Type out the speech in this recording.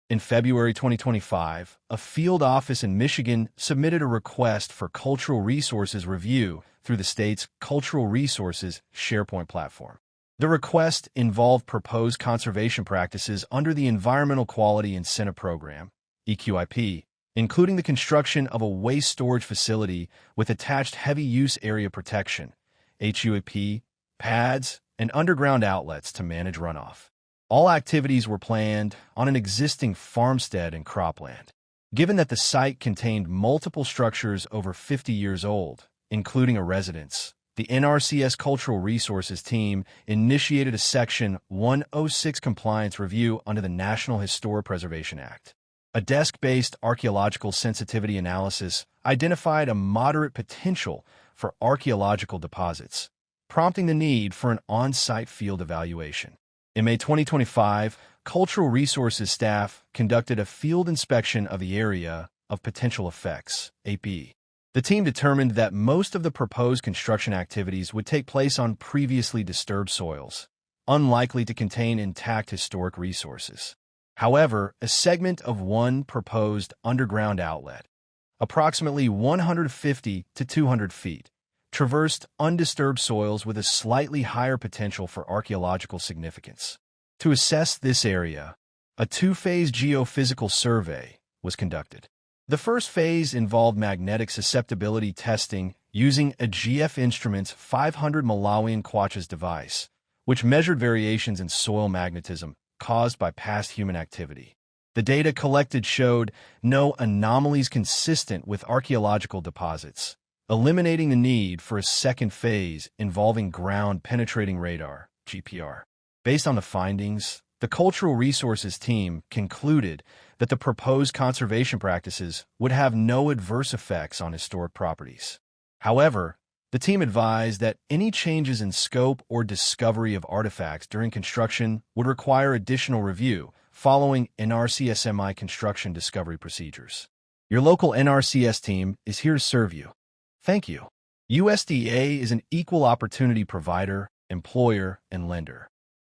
In February 2025, a field office in Michigan submitted a request for cultural resources review through the state's Cultural Resources SharePoint platform. The request involved proposed conservation practices under the Environmental Quality Incentive Program, EQIP, including the construction of a waste storage facility with attached heavy use area protection, HUAP, pads, and underground outlets to manage runoff. All activities were planned on an existing farmstead and cropland. Given that the site contained multiple structures over 50 years old, including a residence, the NRCS Cultural Resources team initiated a Section 106 compliance review under the National Historic Preservation Act. A desk-based archaeological sensitivity analysis identified a moderate potential for archaeological deposits, prompting the need for an on-site field evaluation. In May 2025, Cultural Resources staff conducted a field inspection of the area of potential effects, AP. The team determined that most of the proposed construction activities would take place on previously disturbed soils, unlikely to contain intact historic resources. However, a segment of one proposed underground outlet, approximately 150 to 200 feet, traversed undisturbed soils with a slightly higher potential for archaeological significance. To assess this area, a two-phase geophysical survey was conducted. The first phase involved magnetic susceptibility testing using a GF Instruments 500 Malawian Quachas device, which measured variations in soil magnetism caused by past human activity. The data collected showed no anomalies consistent with archaeological deposits, eliminating the need for a second phase involving ground-penetrating radar, GPR. Based on the findings, the Cultural Resources team concluded that the proposed conservation practices would have no adverse effects on historic properties. However, the team advised that any changes in scope or discovery of artifacts during construction would require additional review following NRCS-MI construction discovery procedures. Your local NRCS team is here to serve you. Thank you. USDA is an equal opportunity provider, employer, and lender.